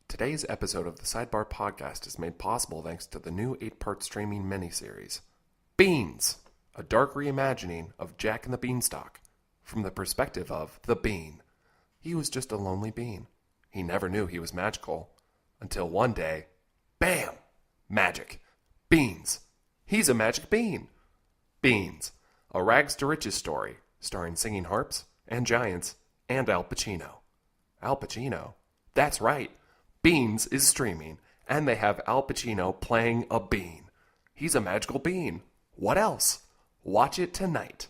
Today's episode of the Sidebar podcast is made possible thanks to the new 8-part streaming miniseries, Beans, a dark reimagining of Jack and the Beanstalk, from the perspective of the Bean. He was just a lonely bean. He never knew he was magical, until one day, bam! Magic. Beans. He's a magic bean. Beans, a rags to riches story, starring singing harps and giants and Al Pacino. Al Pacino? That's right. Beans is streaming, and they have Al Pacino playing a bean. He's a magical bean. What else? Watch it tonight.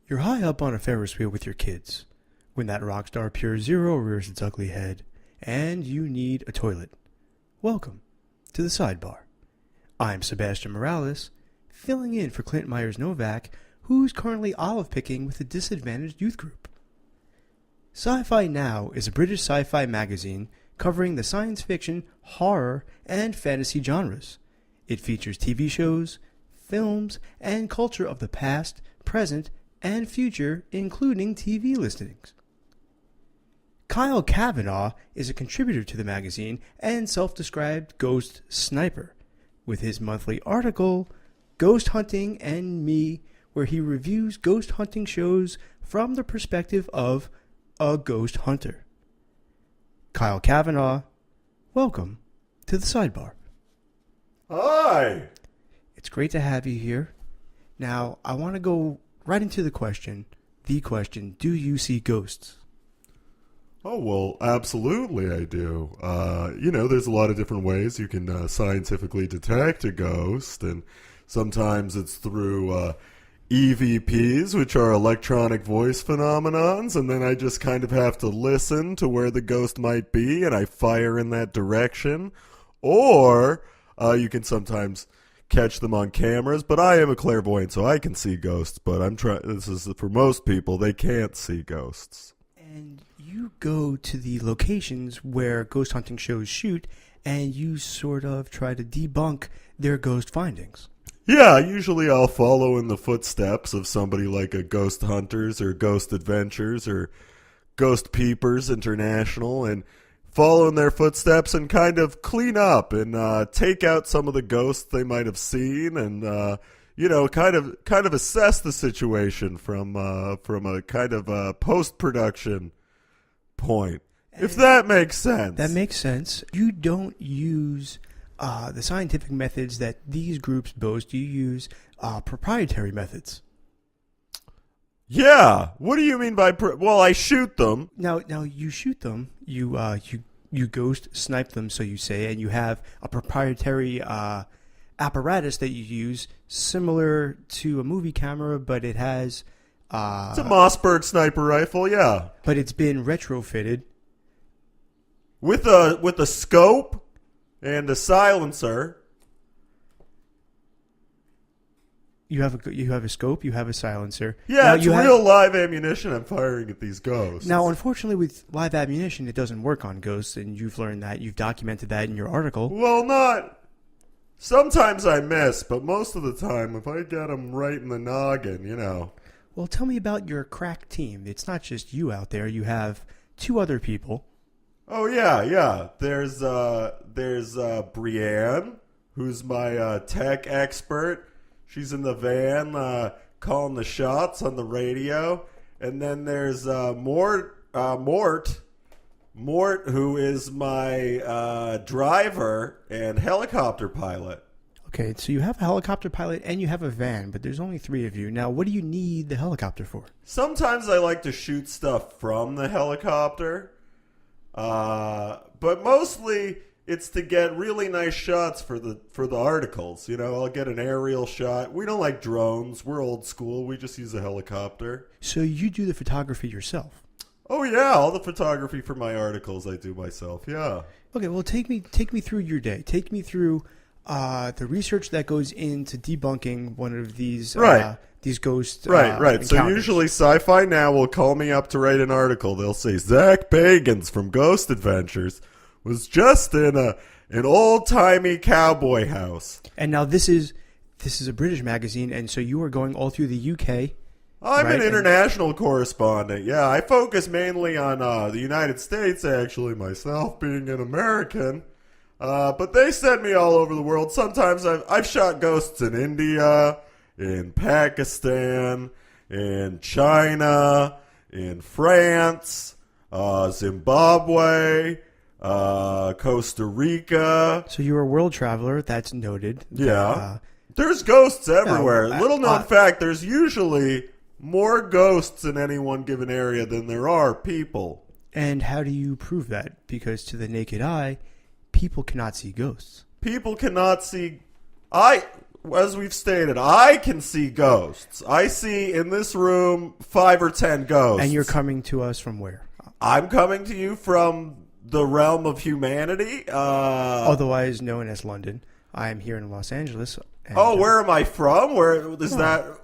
You're high up on a Ferris wheel with your kids when that rock star Pure Zero rears its ugly head, and you need a toilet. Welcome to the Sidebar. I'm Sebastian Morales, filling in for Clint Myers-Novak, who's currently olive picking with a disadvantaged youth group. SciFi Now is a British sci-fi magazine covering the science fiction, horror, and fantasy genres. It features TV shows, films, and culture of the past, present, and future, including TV listings. Kyle Kavanaugh is a contributor to the magazine and self-described ghost sniper, with his monthly article, Ghost Hunting and Me, where he reviews ghost hunting shows from the perspective of a ghost hunter. Kyle Kavanaugh, welcome to the Sidebar. Hi! It's great to have you here. Now, I want to go right into the question, do you see ghosts? Oh, well, absolutely I do. There's a lot of different ways you can scientifically detect a ghost, and sometimes it's through EVPs, which are electronic voice phenomenons, and then I just kind of have to listen to where the ghost might be, and I fire in that direction. Or you can sometimes catch them on cameras, but I am a clairvoyant, so I can see ghosts, but this is for most people, they can't see ghosts. And you go to the locations where ghost hunting shows shoot, and you sort of try to debunk their ghost findings. Yeah, usually I'll follow in the footsteps of somebody like a Ghost Hunters or Ghost Adventures or Ghost Peepers International, and follow in their footsteps and kind of clean up and take out some of the ghosts they might have seen, and kind of assess the situation from a kind of a post-production point, if that makes sense. That makes sense. You don't use the scientific methods that these groups boast. You use proprietary methods. Yeah. What do you mean by well, I shoot them. Now you shoot them. You ghost snipe them, so you say, and you have a proprietary apparatus that you use, similar to a movie camera, but it has it's a Mossberg sniper rifle, yeah. But it's been retrofitted with a scope and a silencer. You have a scope, you have a silencer. Yeah, now it's real live ammunition I'm firing at these ghosts. Now, unfortunately, with live ammunition, it doesn't work on ghosts, and you've learned that. You've documented that in your article. Well, not... Sometimes I miss, but most of the time, if I get them right in the noggin, Well, tell me about your crack team. It's not just you out there. You have 2 other people. Oh, yeah. There's Brienne, who's my tech expert. She's in the van calling the shots on the radio. And then there's Mort, who is my driver and helicopter pilot. Okay, so you have a helicopter pilot and you have a van, but there's only 3 of you. Now, what do you need the helicopter for? Sometimes I like to shoot stuff from the helicopter, but mostly it's to get really nice shots for the articles. I'll get an aerial shot. We don't like drones. We're old school. We just use a helicopter. So you do the photography yourself? Oh yeah, all the photography for my articles I do myself. Yeah. Okay, well take me through your day. Take me through the research that goes into debunking one of these ghost right. encounters. So usually SciFi Now will call me up to write an article. They'll say Zach Bagans from Ghost Adventures was just in a an old-timey cowboy house. And now this is a British magazine, and so you are going all through the UK. I'm right? an international correspondent. Yeah, I focus mainly on the United States, actually, myself being an American. But they send me all over the world. Sometimes I've shot ghosts in India, in Pakistan, in China, in France, Zimbabwe, Costa Rica. So you're a world traveler. That's noted. Yeah. There's ghosts everywhere. Little known fact, there's usually more ghosts in any one given area than there are people. And how do you prove that? Because to the naked eye, people cannot see ghosts. People cannot see... As we've stated, I can see ghosts. I see in this room 5 or 10 ghosts. And you're coming to us from where? I'm coming to you from the realm of humanity. Otherwise known as London. I am here in Los Angeles. And, where am I from? Where is that?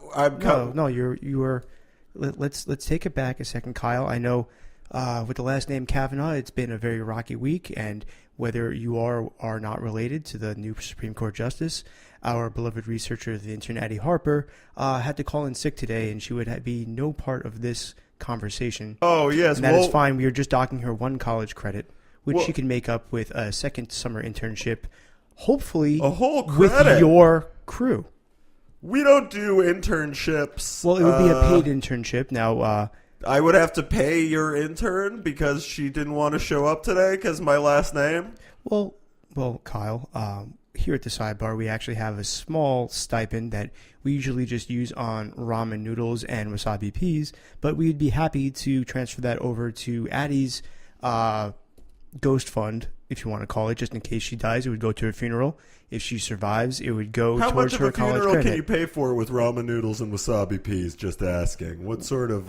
You are. Let's take it back a second, Kyle. I know with the last name Kavanaugh, it's been a very rocky week, and whether you are not related to the new Supreme Court Justice, our beloved researcher of the internet, Addie Harper, had to call in sick today, and she would be no part of this conversation. Oh, yes. And that is fine. We are just docking her one college credit, which she can make up with a second summer internship, hopefully a whole credit with your crew. We don't do internships. Well, it would be a paid internship. Now, I would have to pay your intern because she didn't want to show up today because my last name. Well, Kyle, here at the Sidebar, we actually have a small stipend that we usually just use on ramen noodles and wasabi peas, but we'd be happy to transfer that over to Addie's ghost fund, if you want to call it, just in case she dies. It would go to her funeral. If she survives, it would go towards her college credit. How much of a funeral can you pay for with ramen noodles and wasabi peas? Just asking. What sort of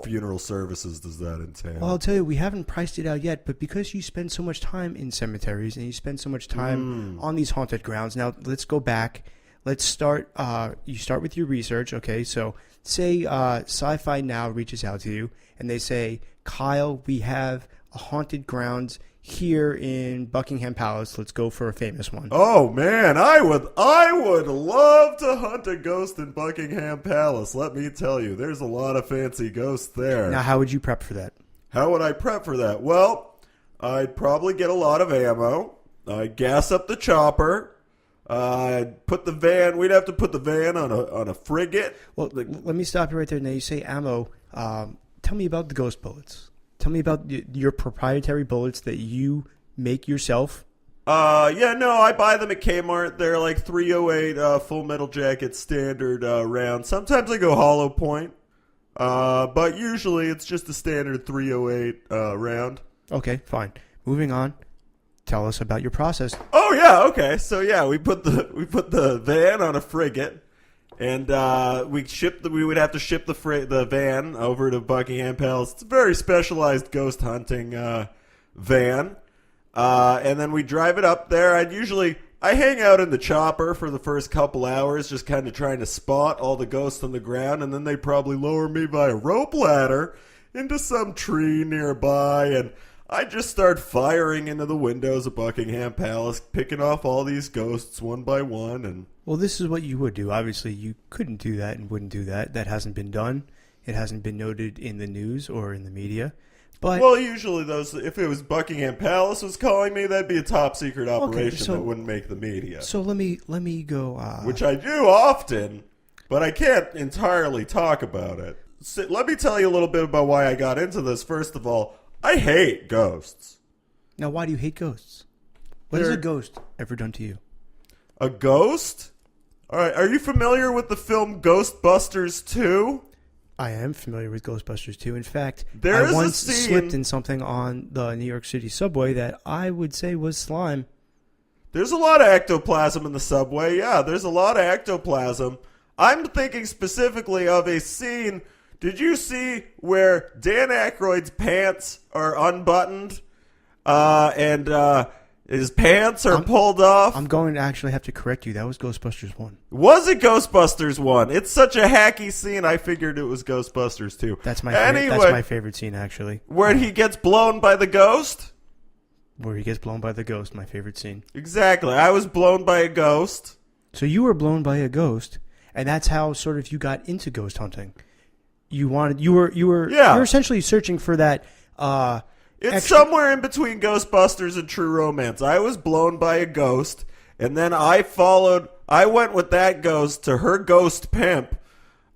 funeral services does that entail? Well, I'll tell you, we haven't priced it out yet, but because you spend so much time in cemeteries and you spend so much time on these haunted grounds, now let's go back. Let's start. You start with your research, okay? So say SciFi Now reaches out to you and they say, Kyle, we have a haunted grounds here in Buckingham Palace. Let's go for a famous one. Oh man, I would love to hunt a ghost in Buckingham Palace. Let me tell you, there's a lot of fancy ghosts there. Now, how would you prep for that? How would I prep for that? Well, I'd probably get a lot of ammo. I'd gas up the chopper. I'd put the van. We'd have to put the van on a frigate. Well, let me stop you right there. Now you say ammo. Tell me about the ghost bullets. Tell me about your proprietary bullets that you make yourself. I buy them at Kmart. They're like 308 full metal jacket standard round. Sometimes I go hollow point, but usually it's just a standard 308 round. Okay, fine. Moving on. Tell us about your process. Oh yeah, okay. So yeah, we put the van on a frigate. And we would have to ship the van over to Buckingham Palace. It's a very specialized ghost hunting van. And then we drive it up there. I hang out in the chopper for the first couple hours, just kind of trying to spot all the ghosts on the ground. And then they probably lower me by a rope ladder into some tree nearby. And I just start firing into the windows of Buckingham Palace, picking off all these ghosts one by one. And well, this is what you would do. Obviously, you couldn't do that and wouldn't do that. That hasn't been done. It hasn't been noted in the news or in the media. But well, usually if it was Buckingham Palace was calling me, that'd be a top secret operation that wouldn't make the media. So let me go. Which I do often, but I can't entirely talk about it. So let me tell you a little bit about why I got into this. First of all, I hate ghosts. Now, why do you hate ghosts? What has a ghost ever done to you? A ghost? All right, are you familiar with the film Ghostbusters 2? I am familiar with Ghostbusters 2. In fact, there I once slipped in something on the New York City subway that I would say was slime. There's a lot of ectoplasm in the subway. Yeah, there's a lot of ectoplasm. I'm thinking specifically of a scene. Did you see where Dan Aykroyd's pants are unbuttoned and his pants are pulled off? I'm going to actually have to correct you. That was Ghostbusters 1. Was it Ghostbusters 1? It's such a hacky scene, I figured it was Ghostbusters 2. That's my favorite scene, actually. Where he gets blown by the ghost? where he gets blown by the ghost, my favorite scene. Exactly. I was blown by a ghost. So you were blown by a ghost, and that's how sort of you got into ghost hunting. You're essentially searching for that. It's somewhere in between Ghostbusters and True Romance. I was blown by a ghost, and then I went with that ghost to her ghost pimp,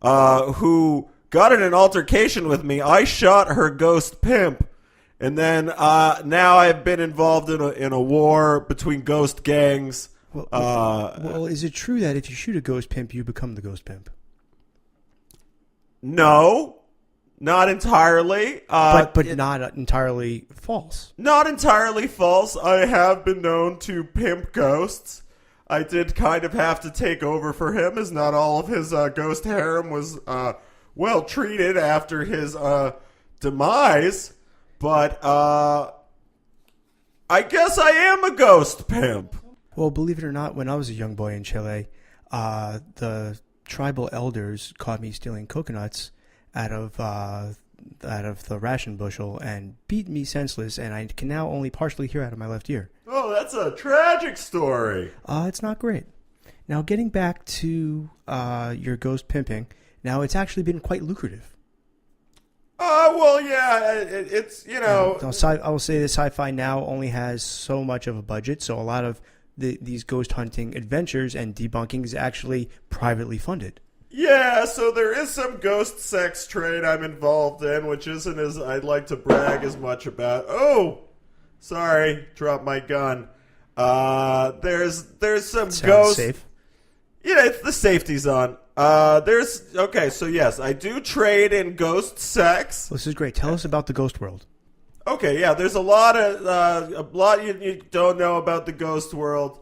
who got in an altercation with me. I shot her ghost pimp, and then now I've been involved in a war between ghost gangs. Well, is it true that if you shoot a ghost pimp, you become the ghost pimp? No, not entirely. But not entirely false. Not entirely false. I have been known to pimp ghosts. I did kind of have to take over for him, as not all of his ghost harem was well treated after his demise. But I guess I am a ghost pimp. Well, believe it or not, when I was a young boy in Chile, the tribal elders caught me stealing coconuts out of the ration bushel and beat me senseless, and I can now only partially hear out of my left ear. Oh, that's a tragic story. It's not great. Now, getting back to your ghost pimping, now it's actually been quite lucrative. Well, yeah, it's, you know... I will say that SciFi Now only has so much of a budget, so a lot of these ghost hunting adventures and debunking is actually privately funded. Yeah, so there is some ghost sex trade I'm involved in, which isn't as I'd like to brag as much about. Oh, sorry, dropped my gun. There's some ghost. Safe. Yeah, it's the safety's on. So yes, I do trade in ghost sex. This is great. Tell us about the ghost world. Okay, yeah, there's a lot you don't know about the ghost world.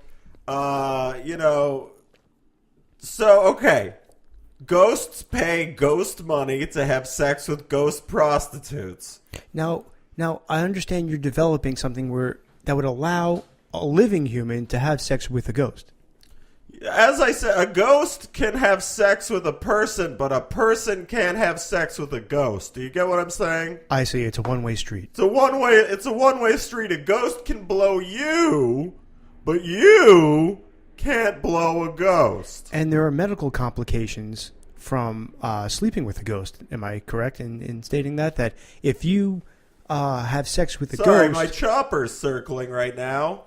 Ghosts pay ghost money to have sex with ghost prostitutes. Now I understand you're developing something that would allow a living human to have sex with a ghost. As I said, a ghost can have sex with a person, but a person can't have sex with a ghost. Do you get what I'm saying? I see. It's a one-way street. It's a one-way street. A ghost can blow you, but you can't blow a ghost. And there are medical complications from sleeping with a ghost. Am I correct in stating that? That if you have sex with a ghost... Sorry, my chopper's circling right now.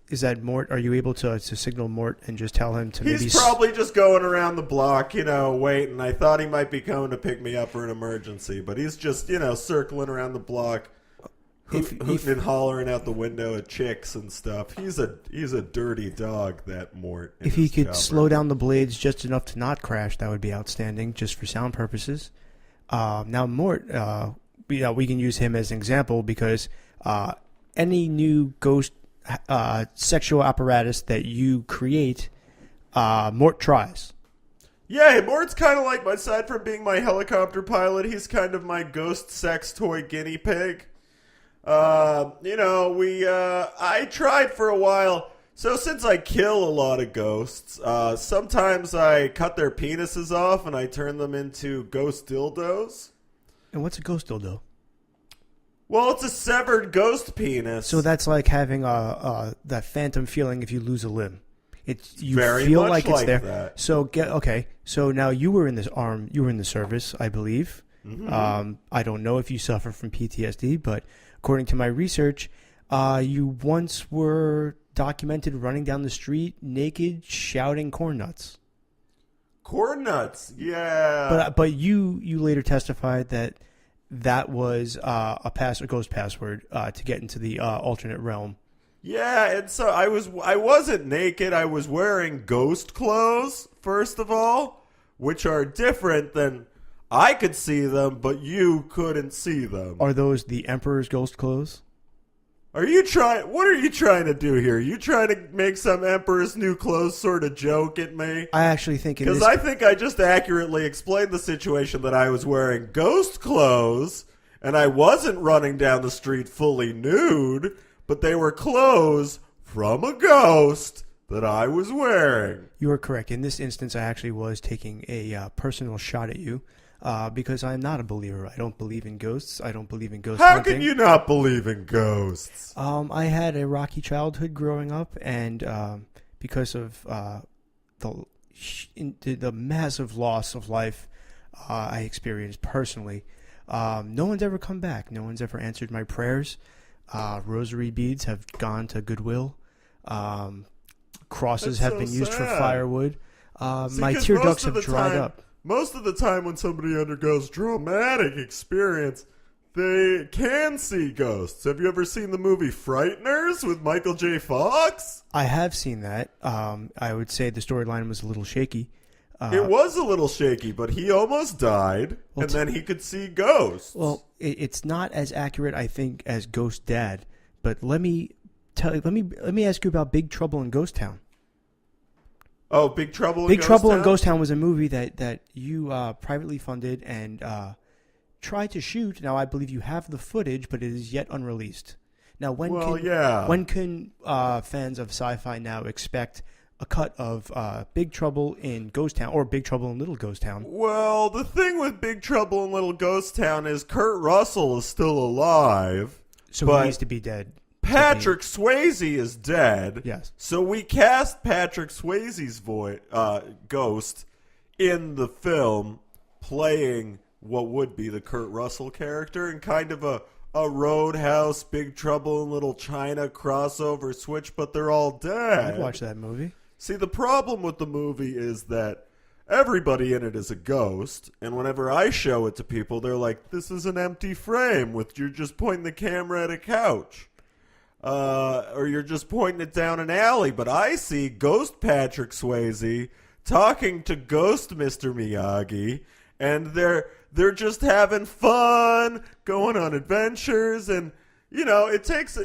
Is that Mort? Are you able to signal Mort and just tell him to maybe... He's probably just going around the block, waiting. I thought he might be coming to pick me up for an emergency, but he's just, circling around the block, hooting and hollering out the window at chicks and stuff. He's a dirty dog, that Mort. If he could slow down the blades just enough to not crash, that would be outstanding, just for sound purposes. Now, Mort, we can use him as an example because any new ghost sexual apparatus that you create, Mort tries. Yeah, Mort's kind of like, aside from being my helicopter pilot, he's kind of my ghost sex toy guinea pig. I tried for a while. So since I kill a lot of ghosts, sometimes I cut their penises off and I turn them into ghost dildos. And what's a ghost dildo? Well, it's a severed ghost penis. So that's like having that phantom feeling if you lose a limb. You very feel much like it's there. That. So So now you were in the service, I believe. Mm-hmm. I don't know if you suffer from PTSD, but according to my research, you once were documented running down the street naked, shouting corn nuts. Corn nuts, yeah. But you later testified that was a ghost password to get into the alternate realm. Yeah, and so I wasn't naked. I was wearing ghost clothes, first of all, which are different than I could see them, but you couldn't see them. Are those the Emperor's ghost clothes? What are you trying to do here? You trying to make some Emperor's New Clothes sort of joke at me? I actually think because I think I just accurately explained the situation that I was wearing ghost clothes and I wasn't running down the street fully nude, but they were clothes from a ghost that I was wearing. You are correct. In this instance, I actually was taking a personal shot at you. because I'm not a believer. I don't believe in ghosts. I don't believe in ghost How hunting. can you not believe in ghosts? I had a rocky childhood growing up, and because of the massive loss of life I experienced personally, no one's ever come back. No one's ever answered my prayers. Rosary beads have gone to Goodwill. Crosses have been used for firewood. My tear ducts have dried up. Most of the time when somebody undergoes traumatic experience, they can see ghosts. Have you ever seen the movie Frighteners with Michael J. Fox? I have seen that. I would say the storyline was a little shaky. It was a little shaky, but he almost died, and then he could see ghosts. Well, it's not as accurate, I think, as Ghost Dad. But let me ask you about Big Trouble in Ghost Town. Oh, Big Trouble in Big Ghost Trouble Town? in Ghost Town was a movie that you privately funded and tried to shoot. Now, I believe you have the footage, but it is yet unreleased. Now, when can fans of Sci-Fi Now expect a cut of Big Trouble in Ghost Town or Big Trouble in Little Ghost Town? Well, the thing with Big Trouble in Little Ghost Town is Kurt Russell is still alive. So but he needs to be dead. Patrick Swayze is dead. Yes. So we cast Patrick Swayze's ghost in the film, playing what would be the Kurt Russell character, in kind of a Roadhouse, Big Trouble in Little China crossover switch, but they're all dead. I'd watch that movie. See, the problem with the movie is that everybody in it is a ghost, and whenever I show it to people, they're like, this is an empty frame with you're just pointing the camera at a couch. Or you're just pointing it down an alley. But I see Ghost Patrick Swayze talking to Ghost Mr. Miyagi, and they're just having fun, going on adventures, and, it takes...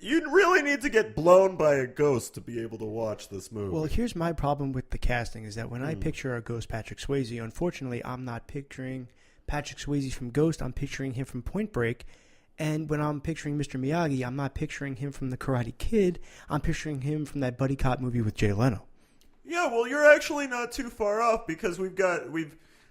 You really need to get blown by a ghost to be able to watch this movie. Well, here's my problem with the casting is that when I picture a Ghost Patrick Swayze, unfortunately, I'm not picturing Patrick Swayze from Ghost. I'm picturing him from Point Break. And when I'm picturing Mr. Miyagi, I'm not picturing him from The Karate Kid. I'm picturing him from that buddy cop movie with Jay Leno. Yeah, well, you're actually not too far off because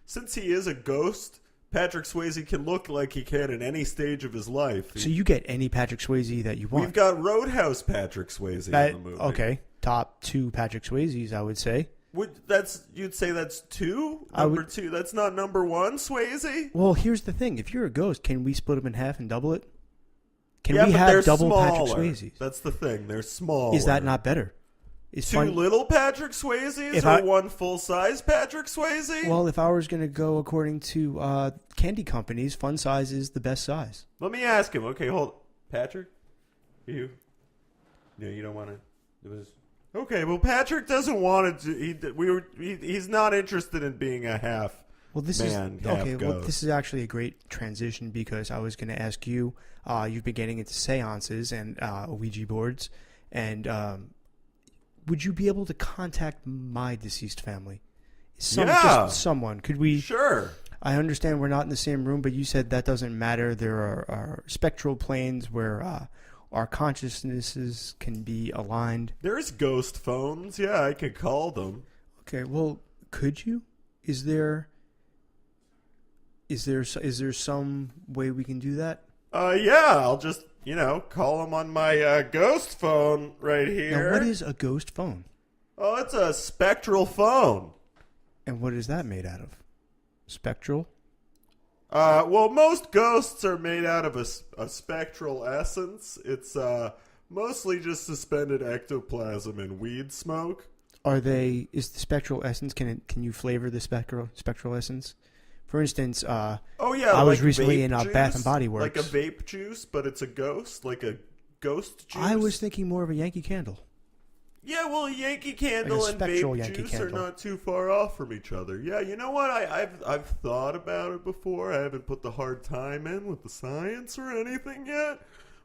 since he is a ghost, Patrick Swayze can look like he can in any stage of his life. So you get any Patrick Swayze that you want. We've got Roadhouse Patrick Swayze in the movie. Okay, top 2 Patrick Swayzes, I would say. You'd say that's 2? Number 2. That's not number 1, Swayze? Well, here's the thing. If you're a ghost, can we split them in half and double it? Can we but have they're double smaller. Patrick Swayzes? That's the thing. They're small. Is that not better? Two little Patrick Swayzes or one full-size Patrick Swayze? Well, if I was going to go according to candy companies, fun size is the best size. Let me ask him. Okay, hold. Patrick? You? No, you don't want to... Okay, well, Patrick doesn't want to... He's not interested in being a half man, half ghost. Well, this is actually a great transition because I was going to ask you, you've been getting into seances and Ouija boards, and would you be able to contact my deceased family? Just someone. Could we? Sure. I understand we're not in the same room, but you said that doesn't matter. There are spectral planes where our consciousnesses can be aligned. There's ghost phones. Yeah, I could call them. Okay, well, could you? Is there some way we can do that? Yeah, I'll just, call them on my ghost phone right here. Now, what is a ghost phone? Oh, it's a spectral phone. And what is that made out of? Spectral? Well, most ghosts are made out of a spectral essence. It's mostly just suspended ectoplasm and weed smoke. Is the spectral essence, can you flavor the spectral essence? For instance, I was recently in Bath and Body Works. Like a vape juice, but it's a ghost, like a ghost juice. I was thinking more of a Yankee Candle. Yeah, well, Yankee Candle and vape Yankee juice Candle are not too far off from each other. Yeah, you know what? I've thought about it before. I haven't put the hard time in with the science or anything yet,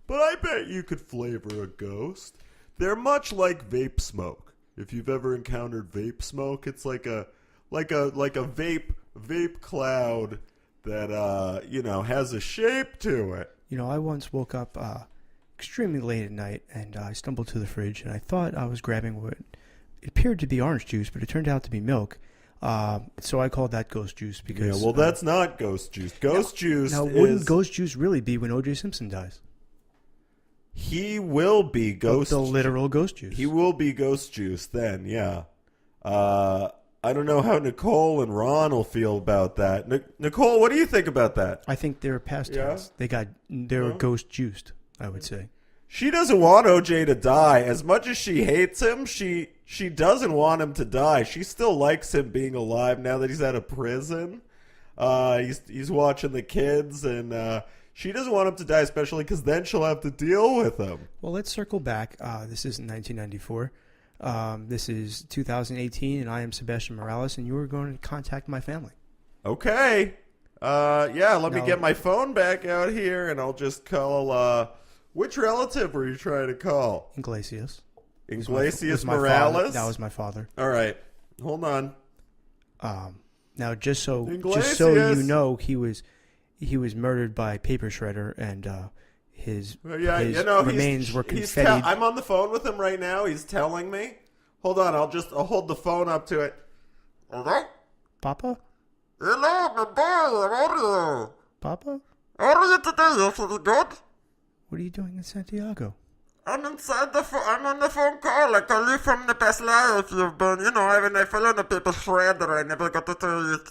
but I bet you could flavor a ghost. They're much like vape smoke. If you've ever encountered vape smoke, it's like a vape cloud that has a shape to it. I once woke up extremely late at night, and I stumbled to the fridge, and I thought I was grabbing what it appeared to be orange juice, but it turned out to be milk. So I call that ghost juice because... Yeah, well, that's not ghost juice. Ghost juice Now, is... wouldn't ghost juice really be when O.J. Simpson dies? He will be ghost... The literal ghost juice. He will be ghost juice then, yeah. I don't know how Nicole and Ron will feel about that. Nicole, what do you think about that? I think they're past tense. They were ghost juiced, I would say. She doesn't want OJ to die. As much as she hates him, she doesn't want him to die. She still likes him being alive now that he's out of prison. He's watching the kids, and she doesn't want him to die, especially because then she'll have to deal with him. Well, let's circle back. This isn't 1994. This is 2018, and I am Sebastian Morales, and you are going to contact my family. Okay. Let me get my phone back out here, and I'll just call... which relative were you trying to call? Iglesias. Iglesias my Morales? Father. That was my father. All right. Hold on. Now, just so Iglesias. you know, he was murdered by paper shredder, and his remains were confettied. I'm on the phone with him right now. He's telling me. Hold on. I'll hold the phone up to it. Hello? Papa? Hello, my boy. How are you? Papa? How are you today? You feeling good? What are you doing in Santiago? I'm inside I'm on the phone call. I call you from the past life. You've been, when I fell in the paper shredder, I never got to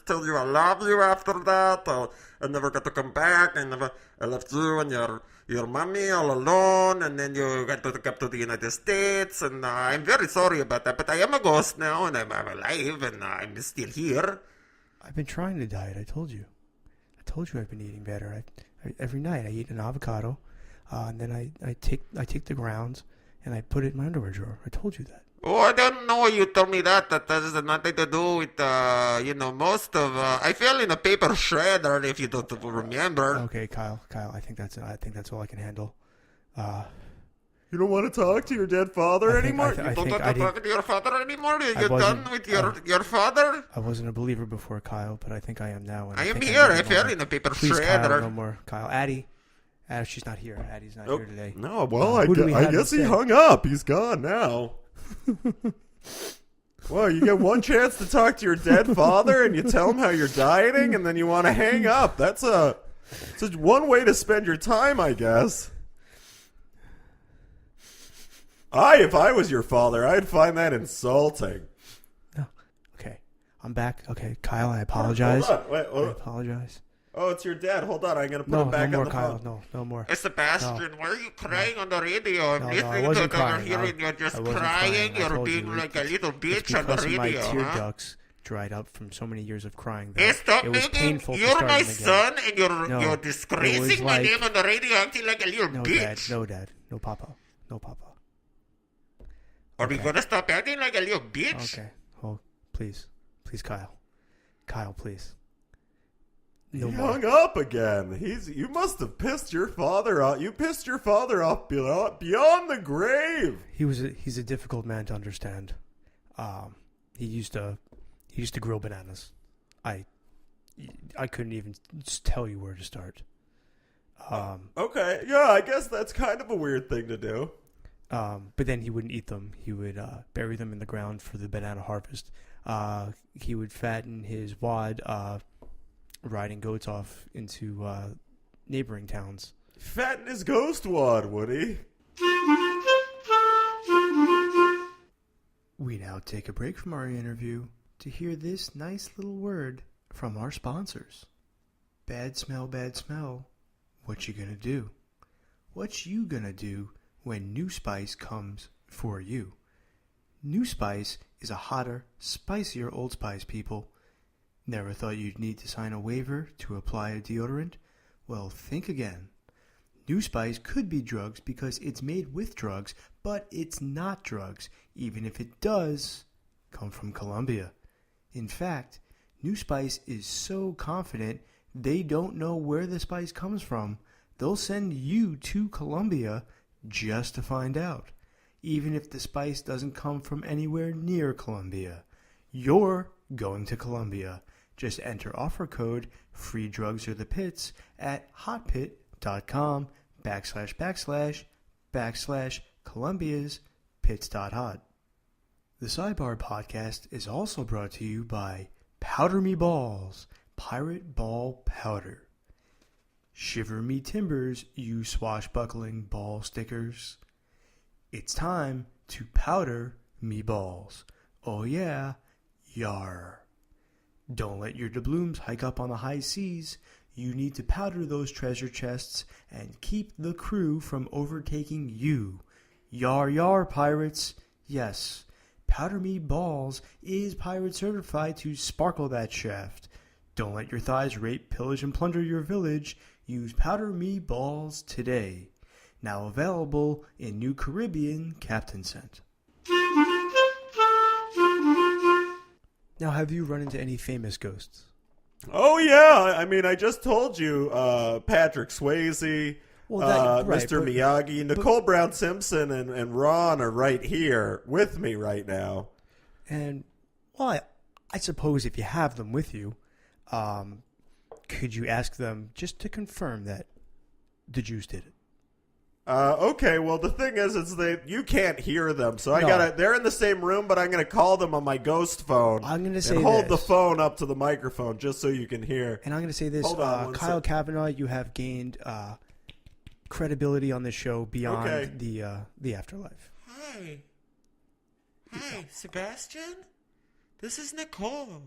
tell you I love you after that. I never got to come back. I left you and your mommy all alone, and then you got to come to the United States, and I'm very sorry about that, but I am a ghost now, and I'm alive, and I'm still here. I've been trying to diet. I told you I've been eating better. Every night I eat an avocado. And then I take the grounds and I put it in my underwear drawer. I told you that. Oh, I don't know. You told me that has nothing to do with most of. I fell in a paper shredder. If you don't remember. Okay, Kyle. I think that's all I can handle. You don't want to talk to your dead father anymore. You don't want to talk to your father anymore. You're done with your father. I wasn't a believer before, Kyle, but I think I am now. I am here. I fell in a paper Please, shredder. Kyle, no more, Kyle. Addie, she's not here. Addie's not here today. No, well, I guess he hung up. He's gone now. Well, you get one chance to talk to your dead father, and you tell him how you're dieting, and then you want to hang up. It's one way to spend your time, I guess. If I was your father, I'd find that insulting. No. Okay. I'm back. Okay, Kyle, I apologize. Hold on. Wait. I apologize. Oh, it's your dad. Hold on. I'm going to put him back on the Kyle. phone. No more. Hey, Sebastian, why are you crying on the radio? I'm listening wasn't to crying. over here and you're just I wasn't crying. I You're told being you, like a little bitch on the because radio, my tear huh? ducts dried up from so many years of crying. Hey, stop it was making. painful to You're start my them again. son, and No, you're it disgracing was my like- name on the radio, acting like a little bitch. No, Dad. No, Papa. Are we gonna stop acting like a little bitch? Okay. Oh, please, Kyle. Kyle, please. No He more. hung up again. You must have pissed your father off. You pissed your father off beyond the grave. He's a difficult man to understand. He used to grill bananas. I couldn't even tell you where to start. Okay, yeah, I guess that's kind of a weird thing to do. But then he wouldn't eat them. He would bury them in the ground for the banana harvest. He would fatten his wad, riding goats off into neighboring towns. Fatten his ghost wad, would he? We now take a break from our interview to hear this nice little word from our sponsors. Bad smell, what you gonna do? What you gonna do when new spice comes for you? New Spice is a hotter, spicier Old Spice, people. Never thought you'd need to sign a waiver to apply a deodorant? Well, think again. New Spice could be drugs because it's made with drugs, but it's not drugs, even if it does come from Colombia. In fact, New Spice is so confident they don't know where the spice comes from, they'll send you to Colombia just to find out. Even if the spice doesn't come from anywhere near Colombia. You're going to Colombia. Just enter offer code FREEDRUGSORTHEPITS at hotpit.com//Columbia's Pits.hot. The Sidebar podcast is also brought to you by Powder me balls, pirate ball powder. Shiver me timbers, you swashbuckling ball stickers. It's time to powder me balls. Oh yeah, yar. Don't let your doubloons hike up on the high seas. You need to powder those treasure chests and keep the crew from overtaking you. Yar yar, pirates. Yes, Powder Me Balls is pirate certified to sparkle that shaft. Don't let your thighs rape, pillage, and plunder your village. Use Powder Me Balls today. Now available in New Caribbean Captain Scent. Now, have you run into any famous ghosts? Oh, yeah. I mean, I just told you Patrick Swayze, Right, Mr. Miyagi, Nicole Brown Simpson, and Ron are right here with me right now. And, well, I suppose if you have them with you, could you ask them just to confirm that the Jews did it? Okay, well, the thing is you can't hear them, so No. they're in the same room, but I'm gonna call them on my ghost phone. I'm going to say and hold this. the phone up to the microphone just so you can hear. And I'm going to say this, Hold on one Kyle sec. Kavanaugh, you have gained credibility on this show beyond Okay. the afterlife. Hi, Sebastian? This is Nicole.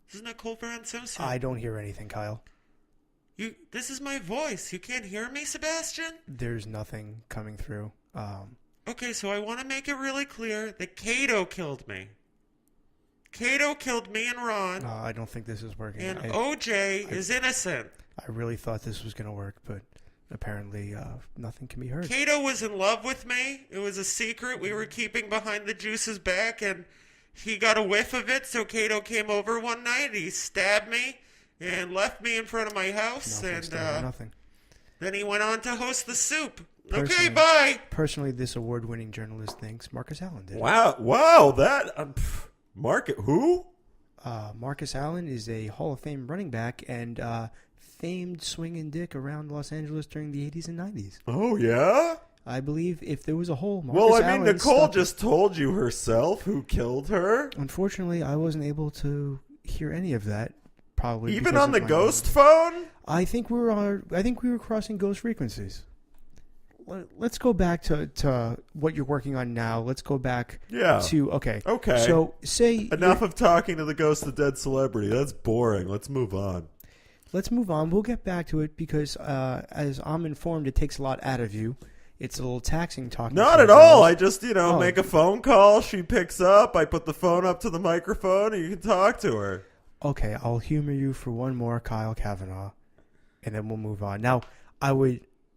This is Nicole Brown Simpson. I don't hear anything, Kyle. This is my voice. You can't hear me, Sebastian? There's nothing coming through. Okay, so I want to make it really clear that Kato killed me. Kato killed me and Ron, I don't think this is working. and OJ is innocent. I really thought this was going to work, but apparently nothing can be heard. Kato was in love with me. It was a secret we were keeping behind the Juice's back, and he got a whiff of it, so Kato came over one night. He stabbed me and left me in front of my house, Nothing. then he went on to host the soup. Okay, Personally- bye. Personally, this award-winning journalist thinks Marcus Allen did it. Wow, that Market who? Marcus Allen is a Hall of Fame running back and famed swinging dick around Los Angeles during the 80s and 90s. Oh yeah. I believe if there was a hole, Marcus Well, I mean, Allen Nicole stuck it. just told you herself who killed her. Unfortunately, I wasn't able to hear any of that. Probably Even because on of the my- ghost phone? I think we were crossing ghost frequencies. Let's go back to what you're working on now. Let's go back Yeah. to okay. Okay. So say Enough of talking to the ghost of dead celebrity. That's boring. Let's move on. Let's move on. We'll get back to it because as I'm informed, it takes a lot out of you. It's a little taxing talking. Not to at a all. ghost. I just, Oh. make a phone call. She picks up. I put the phone up to the microphone, and you can talk to her. Okay, I'll humor you for one more, Kyle Kavanaugh, and then we'll move on. Now,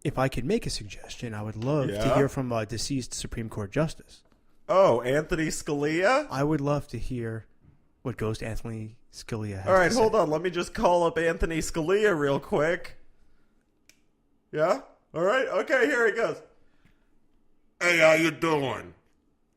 if I could make a suggestion, I would love to Yeah? hear from a deceased Supreme Court justice. Oh, Anthony Scalia? I would love to hear what Ghost Anthony Scalia has All right, to hold say. on. Let me just call up Anthony Scalia real quick. Yeah? All right. Okay, here he goes. Hey, how you doing?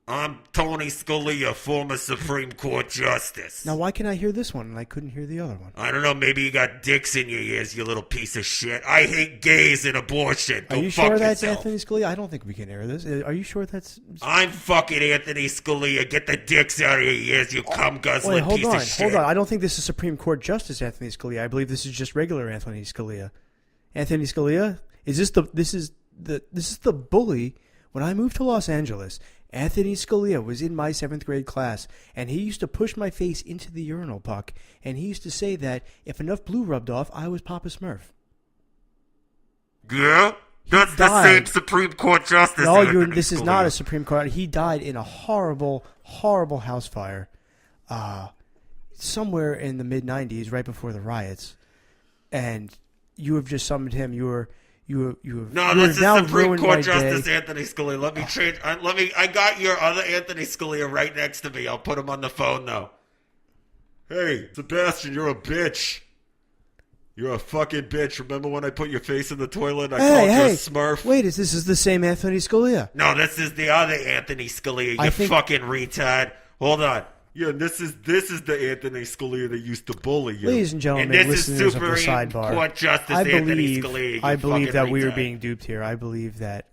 I'm Tony Scalia, former Supreme Court Justice. Now, why can I hear this one and I couldn't hear the other one? I don't know, maybe you got dicks in your ears, you little piece of shit. I hate gays and abortion. Go Are you fuck sure that's yourself. Anthony Scalia? I don't think we can air this. Are you sure that's... I'm fucking Anthony Scalia. Get the dicks out of your ears, you cum guzzling Wait, piece of shit. hold on. I don't think this is Supreme Court Justice Anthony Scalia. I believe this is just regular Anthony Scalia. Anthony Scalia? This is the bully. When I moved to Los Angeles, Anthony Scalia was in my 7th grade class, and he used to push my face into the urinal puck, and he used to say that if enough blue rubbed off, I was Papa Smurf. Yeah? That's the died. same Supreme Court Justice. No, Anthony this is Scalia. not a Supreme Court. He died in a horrible, horrible house fire somewhere in the mid-'90s, right before the riots. And you have just summoned him. You have No, you this have now is Supreme ruined Court my Justice day. Anthony Scalia. Let me change. I got your other Anthony Scalia right next to me. I'll put him on the phone though. Hey, Sebastian, you're a bitch. You're a fucking bitch. Remember when I put your face in the toilet and I called you a Smurf? Wait, this is the same Anthony Scalia. No, this is the other Anthony Scalia. I You think- fucking retard. Hold on. Yeah, this is the Anthony Scalia that used to bully you. Ladies and gentlemen, And this is listeners of the Supreme Sidebar, Court Justice I Anthony believe, Scalia. You I believe fucking that we are retard. being duped here. I believe that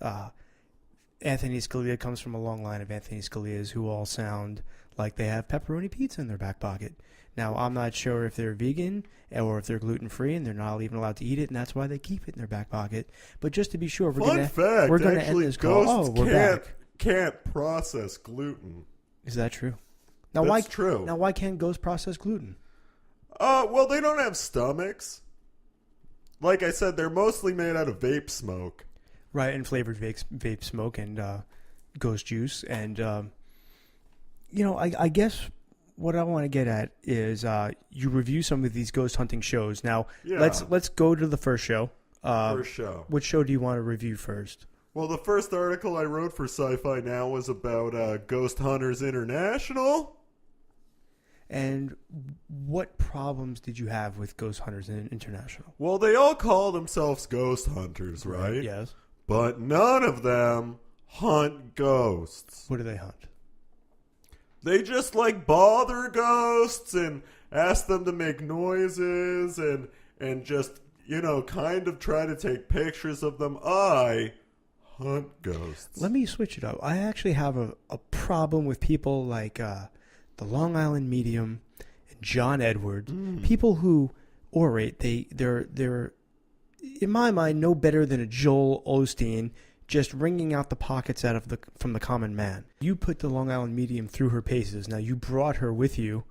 Anthony Scalia comes from a long line of Anthony Scalias who all sound like they have pepperoni pizza in their back pocket. Now, I'm not sure if they're vegan or if they're gluten-free and they're not even allowed to eat it, and that's why they keep it in their back pocket. But just to be sure, we're going to end this call. Ghosts we're back. Can't process gluten. Is that true? Now, That's true. Now, why can't ghosts process gluten? Well, they don't have stomachs. Like I said, they're mostly made out of vape smoke. Right, and flavored vape smoke and ghost juice. And, I guess what I want to get at is you review some of these ghost hunting shows. Now, let's go to the first show. First show. Which show do you want to review first? Well, the first article I wrote for SciFi Now was about Ghost Hunters International. And what problems did you have with Ghost Hunters International? Well, they all call themselves ghost hunters, right? Yes. But none of them hunt ghosts. What do they hunt? They just bother ghosts and ask them to make noises and just, kind of try to take pictures of them. I hunt ghosts. Let me switch it up. I actually have a problem with people like the Long Island Medium and John Edwards. People who orate, they're in my mind no better than a Joel Osteen, just wringing out the pockets from the common man. You put the Long Island Medium through her paces. Now, you brought her with you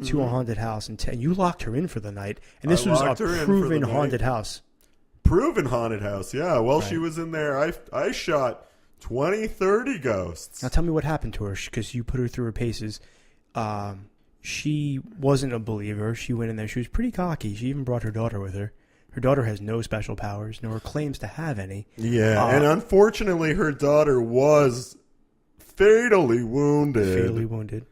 to a haunted house, and you locked her in for the night. And this was a proven haunted house. Proven haunted house, yeah. Well, right. She was in there. I shot 20, 30 ghosts. Now, tell me what happened to her, because you put her through her paces. She wasn't a believer. She went in there. She was pretty cocky. She even brought her daughter with her. Her daughter has no special powers, nor claims to have any. Yeah, and unfortunately, her daughter was fatally wounded.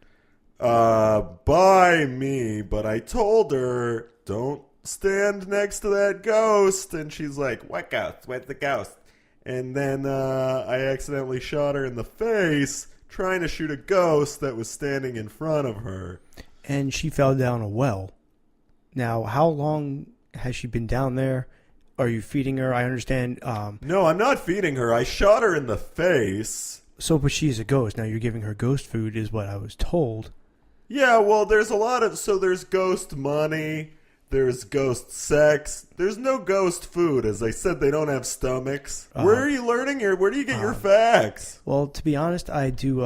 By me, but I told her, don't stand next to that ghost. And she's like, what ghost? Where's the ghost? And then I accidentally shot her in the face trying to shoot a ghost that was standing in front of her. And she fell down a well. Now, how long has she been down there? Are you feeding her? I understand. No, I'm not feeding her. I shot her in the face. So, but she's a ghost. Now, you're giving her ghost food is what I was told. Yeah, well, there's a lot of... So there's ghost money. There's ghost sex. There's no ghost food. As I said, they don't have stomachs. Where are you learning where do you get your facts? Well, to be honest, I do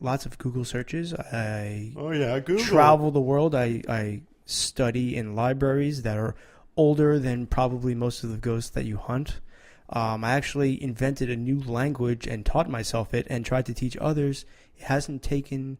lots of Google searches. Google. Travel the world. I study in libraries that are older than probably most of the ghosts that you hunt. I actually invented a new language and taught myself it and tried to teach others. It hasn't taken...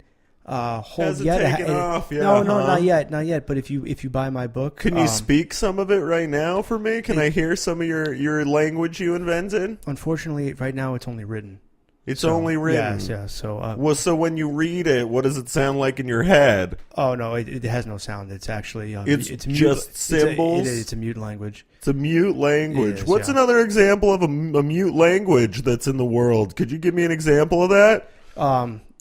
hold yet. Off, yeah, no, not yet. But if you buy my book, can you speak some of it right now for me? Can I hear some of your language you invented? Unfortunately, right now it's only written. It's only written. Yeah. So, so when you read it, what does it sound like in your head? Oh no, it has no sound. It's actually it's just symbols. It's a mute language. It's a mute language. Is, What's another example of a mute language that's in the world? Could you give me an example of that?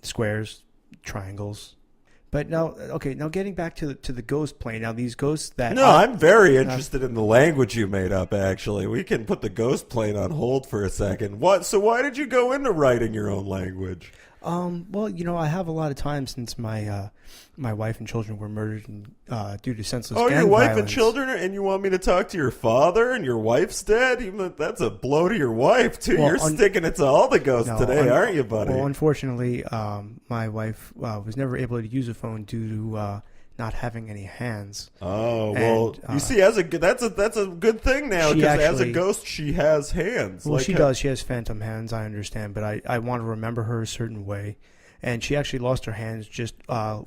Squares. Triangles. But now getting back to the ghost plane. Now these ghosts that I'm very interested in the language you made up. Actually, we can put the ghost plane on hold for a second. So why did you go into writing your own language? Well, I have a lot of time since my wife and children were murdered due to senseless gang your wife violence. and children, and you want me to talk to your father, and your wife's dead? Even that's a blow to your wife too. Well, You're sticking it to all the ghosts today, aren't you, buddy? Well, unfortunately, my wife was never able to use a phone due to not having any hands. Oh, well, you see, that's a good thing now, because as a ghost, she has hands. Well, she does. She has phantom hands, I understand, but I want to remember her a certain way. And she actually lost her hands just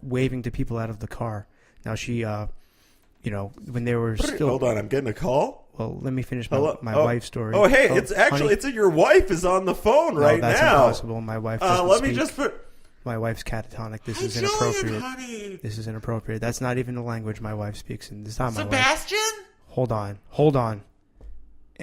waving to people out of the car. Now, she, when they were still... Hold on, I'm getting a call? Well, let me finish my wife's story. Oh, hey, it's your wife is on the phone right now. That's impossible. My wife doesn't let speak. me just put... My wife's catatonic. This is inappropriate. This is inappropriate. That's not even the language my wife speaks in. It's not my Sebastian? Wife. Hold on.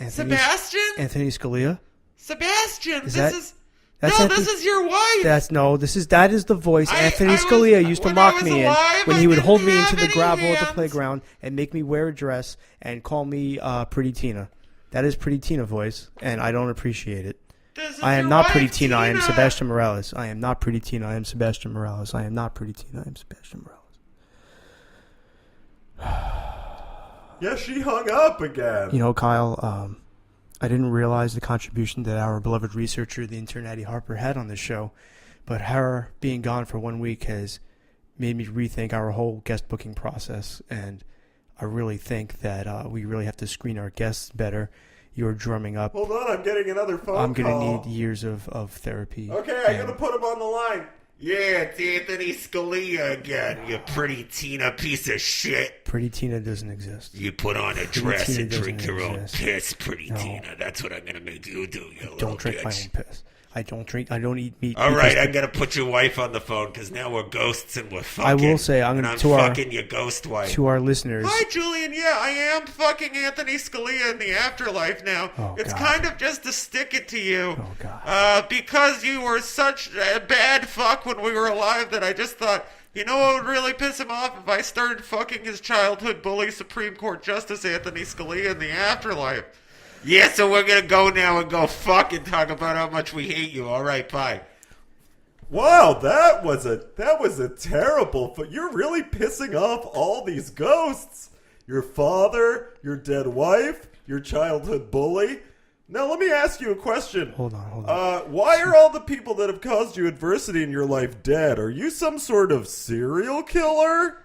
Sebastian? Anthony Scalia? Sebastian, this is your wife. That is the voice Anthony Scalia used to mock me in when he would hold me into the gravel at the playground and make me wear a dress and call me Pretty Tina. That is Pretty Tina voice, and I don't appreciate it. I am not Pretty Tina. I am Sebastian Morales. I am not Pretty Tina. I am Sebastian Morales. I am not Pretty Tina. I am Sebastian Morales. Yeah, she hung up again. You know, Kyle, I didn't realize the contribution that our beloved researcher, the intern Addie Harper, had on this show, but her being gone for 1 week has made me rethink our whole guest booking process, and I really think that we really have to screen our guests better. You're drumming up. Hold on, I'm getting another phone I'm call. going to need years of therapy. Okay, I'm going to put him on the line. Yeah, it's Anthony Scalia again, you Pretty Tina piece of shit. Pretty Tina doesn't exist. You put on a dress Tina and drink doesn't your own exist. piss, Pretty No. Tina. That's what I'm going to make you do, you little Don't drink bitch. my own piss. I don't drink. I don't eat meat. All right, because I'm going to put your wife on the phone because now we're ghosts and we're fucking. I will say, I'm and going I'm to our fucking your ghost wife. to our listeners. Hi, Julian. Yeah, I am fucking Anthony Scalia in the afterlife now. Oh, it's God. kind of just to stick it to you. Oh, God. Because you were such a bad fuck when we were alive that I just thought, you know what would really piss him off if I started fucking his childhood bully, Supreme Court Justice Anthony Scalia in the afterlife. Yeah, so we're going to go now and go fuck and talk about how much we hate you. All right, bye. Wow, that was a terrible. You're really pissing off all these ghosts. Your father, your dead wife, your childhood bully. Now let me ask you a question. Hold on. Why are all the people that have caused you adversity in your life dead? Are you some sort of serial killer?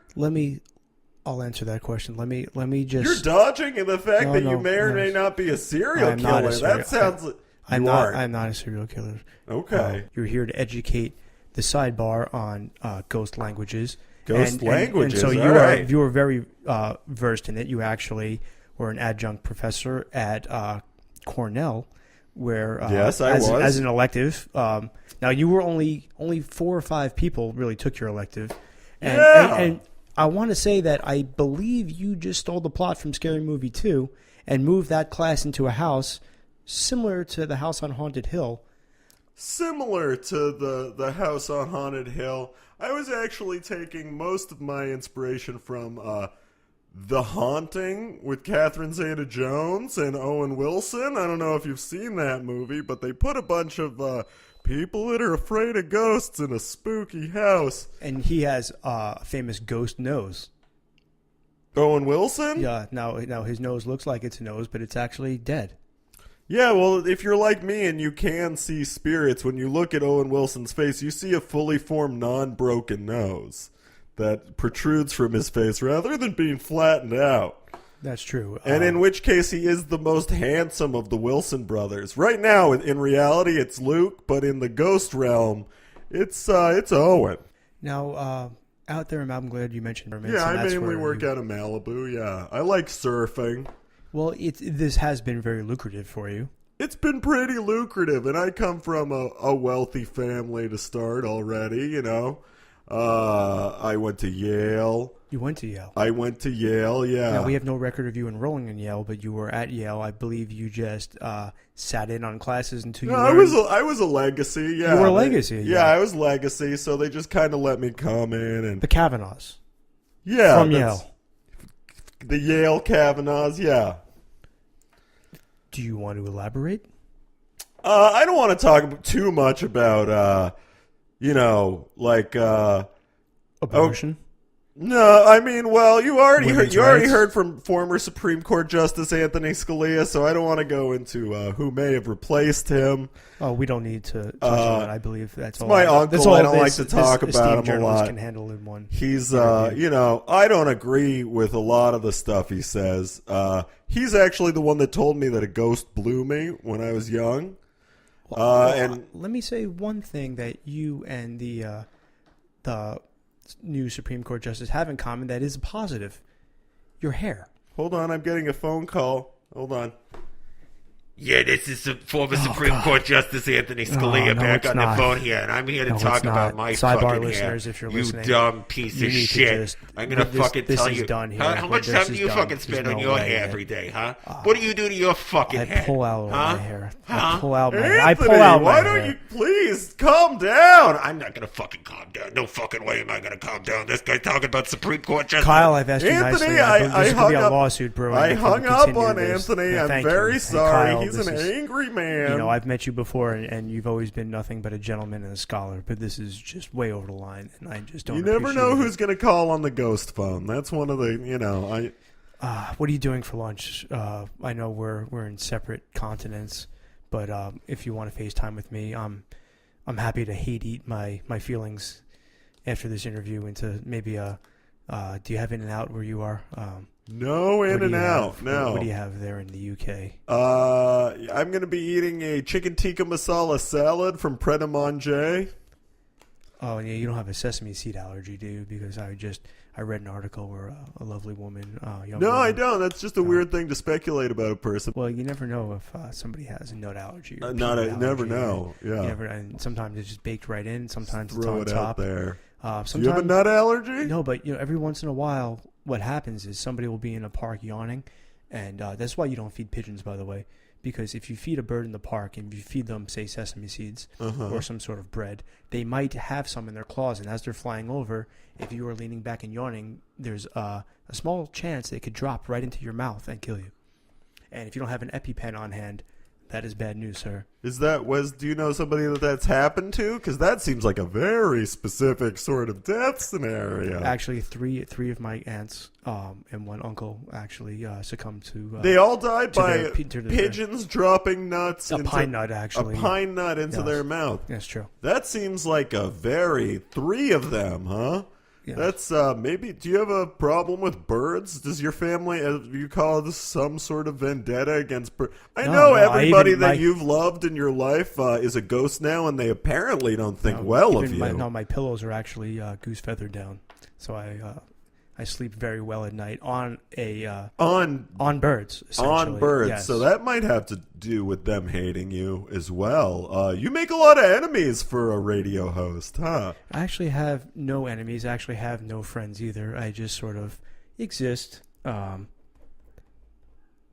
I'll answer that question. Let me just. You're dodging the fact No, that no, you may or no. may not be a serial I'm not killer. a serial- That sounds like I'm you not. are. I'm not a serial killer. Okay. You're here to educate the sidebar on ghost languages. Ghost languages, And so all right. you are very versed in it. You actually were an adjunct professor at Cornell, where Yes, I was. as an elective. Now you were only 4 or 5 people really took your elective, and, Yeah. and I want to say that I believe you just stole the plot from Scary Movie 2 and moved that class into a house similar to the house on Haunted Hill. Similar to the house on Haunted Hill, I was actually taking most of my inspiration from The Haunting with Catherine Zeta-Jones and Owen Wilson. I don't know if you've seen that movie, but they put a bunch of people that are afraid of ghosts in a spooky house. And he has a famous ghost nose. Owen Wilson? Yeah, now his nose looks like it's a nose, but it's actually dead. Yeah, well, if you're like me and you can see spirits, when you look at Owen Wilson's face, you see a fully formed, non-broken nose that protrudes from his face rather than being flattened out. That's true. And in which case he is the most handsome of the Wilson brothers. Right now, in reality, it's Luke, but in the ghost realm, it's Owen. Now, out there, I'm glad you mentioned mermaids. Yeah, and I that's mainly where work out of Malibu, yeah. I like surfing. Well, this has been very lucrative for you. It's been pretty lucrative, and I come from a wealthy family to start already, you know. I went to Yale. You went to Yale. I went to Yale, yeah. Now, we have no record of you enrolling in Yale, but you were at Yale. I believe you just sat in on classes until you No, learned. I was a legacy, yeah. You were a legacy, Yeah, yeah. I was legacy, so they just kind of let me come in and the Kavanaughs yeah, from that's- Yale. The Yale Kavanaughs, yeah. Do you want to elaborate? I don't want to talk too much about, Abortion? No, I mean, well, you already Women's heard rights? from former Supreme Court Justice Anthony Scalia, so I don't want to go into who may have replaced him. Oh, we don't need to touch on that. I believe that's all. my uncle. That's all I don't this- like to talk this about esteemed him a journalist lot. Can handle in one. He's, interview. I don't agree with a lot of the stuff he says. He's actually the one that told me that a ghost blew me when I was young. And Let me say one thing that you and the new Supreme Court justice have in common that is a positive: your hair. hold on, I'm getting a phone call. Hold on. Yeah, this is former Supreme God. Court Justice Anthony Scalia no, back it's on not. the phone here, and I'm here to No, talk it's not. about my Sidebar fucking listeners, hair. if you're you listening, dumb piece you of need to shit. just- I'm gonna this- fucking this tell is you. done here. How much This time is do you done. fucking There's spend on no your way hair that- every day, huh? What do you do to your fucking I hair? pull out huh? my hair. Huh? I pull out my hair. Anthony, I pull out my why hair. don't you please calm down? I'm not gonna fucking calm down. No fucking way am I gonna calm down. This guy's talking about Supreme Court Justice. Kyle, I've asked you Anthony, nicely. I There's going to hung be a up. lawsuit brewing. I if you hung up continue on this. Anthony. Yeah, I'm thank you. very And sorry. Kyle, He's an angry man. You know, I've met you before, and you've always been nothing but a gentleman and a scholar, but this is just way over the line, and I just don't. You never know who's going to call on the ghost phone. That's one of the, what are you doing for lunch? I know we're in separate continents, but if you want to FaceTime with me, I'm happy to eat my feelings after this interview into maybe do you have In-N-Out where you are? No In-N-Out, no. What do you have there in the UK? I'm going to be eating a chicken tikka masala salad from Pret a Manger. Oh, yeah, you don't have a sesame seed allergy, do you? Because I read an article where a lovely woman, young woman, I don't. That's just a weird thing to speculate about a person. Well, you never know if somebody has a nut allergy. Or never know. Yeah. And sometimes it's just baked right in. Sometimes just it's on top. Out there. Sometimes, do you have a nut allergy? No, but every once in a while, what happens is somebody will be in a park yawning, and that's why you don't feed pigeons, by the way. Because if you feed a bird in the park and you feed them, say, sesame seeds or some sort of bread, they might have some in their claws. And as they're flying over, if you are leaning back and yawning, there's a small chance they could drop right into your mouth and kill you. And if you don't have an EpiPen on hand, that is bad news, sir. Do you know somebody that's happened to? Because that seems like a very specific sort of death scenario. Actually, three of my aunts and one uncle actually succumbed to. They all died by pigeons dropping nuts. A pine nut into their mouth. That's true. That seems like three of them, huh? Yeah. That's maybe. Do you have a problem with birds? Does your family, you call this some sort of vendetta against birds? I know everybody you've loved in your life is a ghost now, and they apparently don't think well of you. My pillows are actually goose feathered down, so I sleep very well at night on birds. On birds, yes. So that might have to do with them hating you as well. You make a lot of enemies for a radio host, huh? I actually have no enemies. I actually have no friends either. I just sort of exist in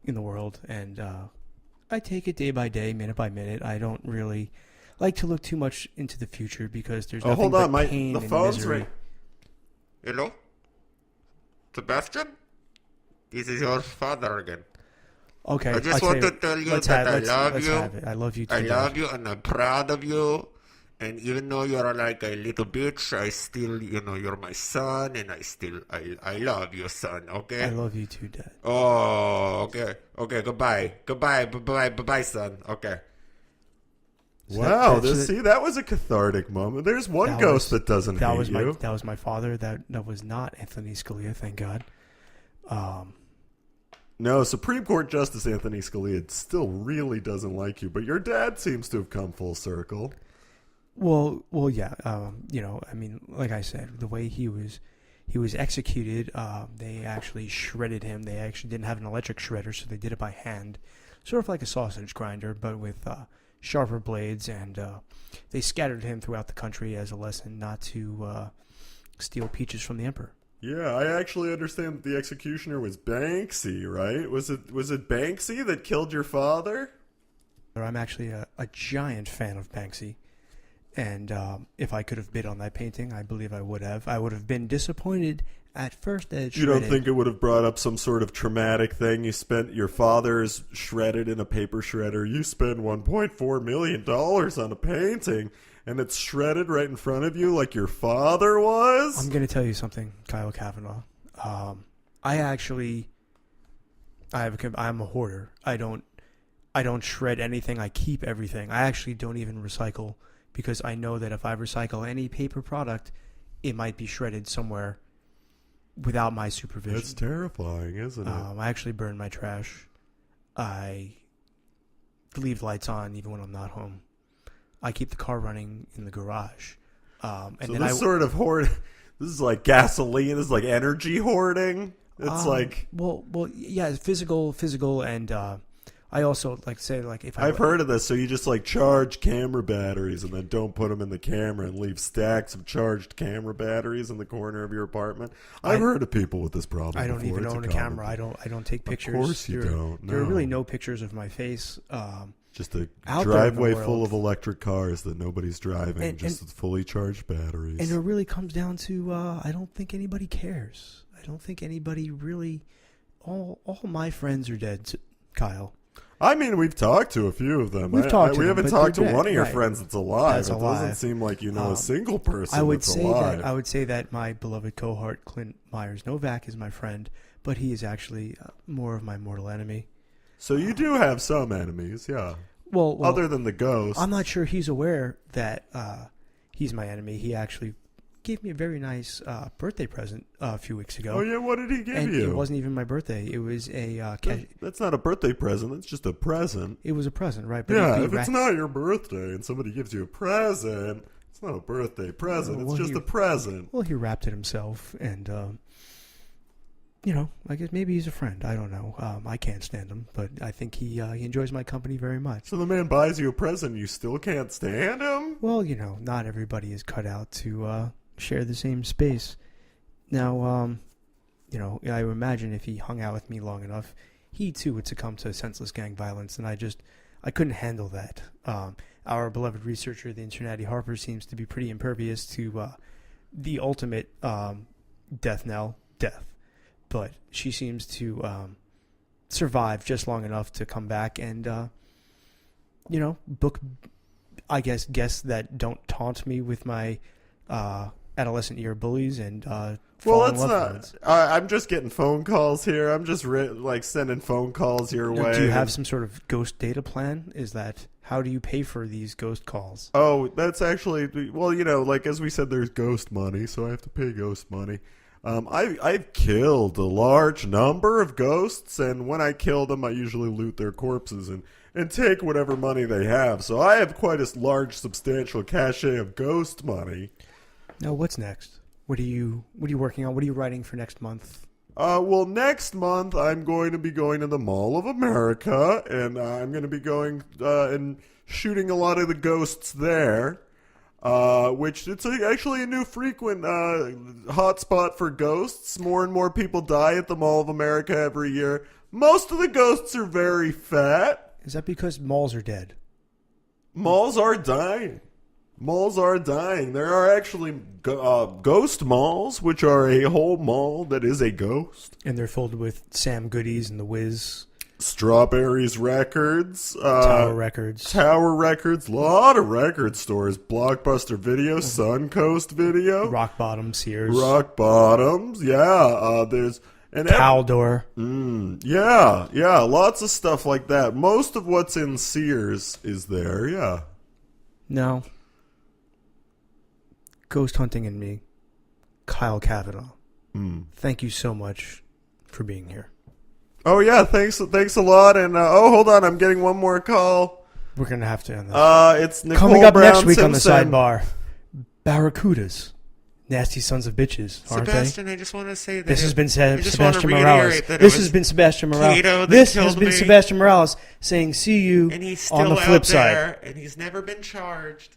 the world, and I take it day by day, minute by minute. I don't really like to look too much into the future because there's nothing but pain and misery. Hello? Sebastian? This is your father again. Okay. I just want to tell you that I love you. I love you too. I love you and I'm proud of you. And even though you're like a little bitch, I still, you're my son and I love you, son, okay? I love you too, Dad. Oh, okay. Okay, goodbye. Bye-bye, son. Okay. Wow, that was a cathartic moment. There's one ghost that doesn't hate you. That was my father. That was not Anthony Scalia, thank God. No, Supreme Court Justice Anthony Scalia still really doesn't like you, but your dad seems to have come full circle. Well, yeah. I mean, like I said, the way he was executed, they actually shredded him. They actually didn't have an electric shredder, so they did it by hand, sort of like a sausage grinder, but with sharper blades, and they scattered him throughout the country as a lesson not to steal peaches from the emperor. Yeah, I actually understand that the executioner was Banksy, right? Was it Banksy that killed your father? I'm actually a giant fan of Banksy, and if I could have bid on that painting, I believe I would have. I would have been disappointed at first that it shredded. You don't think it would have brought up some sort of traumatic thing? You spent your father's shredded in a paper shredder. You spend $1.4 million on a painting, and it's shredded right in front of you like your father was? I'm going to tell you something, Kyle Kavanaugh. I'm a hoarder. I don't shred anything. I keep everything. I actually don't even recycle because I know that if I recycle any paper product, it might be shredded somewhere without my supervision. That's terrifying, isn't it? I actually burn my trash. I leave lights on even when I'm not home. I keep the car running in the garage. This is like gasoline. This is like energy hoarding. It's yeah, physical, and I also I've heard of this. So you just charge camera batteries and then don't put them in the camera and leave stacks of charged camera batteries in the corner of your apartment. I've heard of people with this problem. I don't even own a camera. I don't take pictures. Of course you don't. No. There are really no pictures of my face. Just a driveway full of electric cars that nobody's driving, with fully charged batteries. And it really comes down to I don't think anybody cares. I don't think anybody really. All my friends are dead, Kyle. I mean, we've talked to a few of them. We haven't talked to they're one of your dead. friends that's alive. That's It alive. doesn't seem like you know a single person I would that's say alive. that I would say that my beloved cohort Clint Myers Novak is my friend, but he is actually more of my mortal enemy. So you do have some enemies, yeah. Well, Other than the ghost. I'm not sure he's aware that he's my enemy. He actually gave me a very nice birthday present a few weeks ago. Oh yeah, what did he give and you? it wasn't even my birthday. It was a That's not a birthday present. That's just a present. it was a present, right? But Yeah, if it's not your birthday and somebody gives you a present, it's not a birthday present. Well, it's just a present. Well, he wrapped it himself, and I guess maybe he's a friend. I don't know. I can't stand him, but I think he enjoys my company very much. So the man buys you a present, you still can't stand him? Well, not everybody is cut out to share the same space. Now, I would imagine if he hung out with me long enough, he too would succumb to senseless gang violence, and I couldn't handle that. Our beloved researcher, the Cincinnati Harper, seems to be pretty impervious to the ultimate death knell, death. But she seems to survive just long enough to come back and, book, I guess, guests that don't taunt me with my adolescent year bullies and Well, it's not. I'm just getting phone calls here. I'm just sending phone calls your way. Do you have some sort of ghost data plan? How do you pay for these ghost calls? Oh, that's actually, well, as we said, there's ghost money, so I have to pay ghost money. I've killed a large number of ghosts, and when I kill them, I usually loot their corpses and take whatever money they have. So I have quite a large, substantial cachet of ghost money. Now, what's next? What are you working on? What are you writing for next month? Well, next month I'm going to be going to the Mall of America, and I'm going to be going and shooting a lot of the ghosts there. Which it's actually a new frequent hotspot for ghosts. More and more people die at the Mall of America every year. Most of the ghosts are very fat. Is that because malls are dead? Malls are dying. Malls are dying. There are actually ghost malls, which are a whole mall that is a ghost. And they're filled with Sam Goodies and the Wiz. Strawberries Records. Tower Records. A lot of record stores. Blockbuster Video, Suncoast Video. Rock Bottom, Sears. Rock Bottoms, yeah. There's... Caldor. Yeah, lots of stuff like that. Most of what's in Sears is there, yeah. No. Ghost hunting and me. Kyle Kavanaugh. Thank you so much for being here. Oh, yeah, thanks a lot. And, hold on, I'm getting one more call. We're going to have to end this. It's Nicole Coming up Brown next week Simpson. on the Sidebar. Barracudas. Nasty sons of bitches, aren't Sebastian, they? I just want to say that This has been I just want to Sebastian Morales. reiterate that it This was has been Sebastian Morales. Cato that This has killed been me. Sebastian Morales saying, see you and he's still on the out flip there, side. and he's never been charged.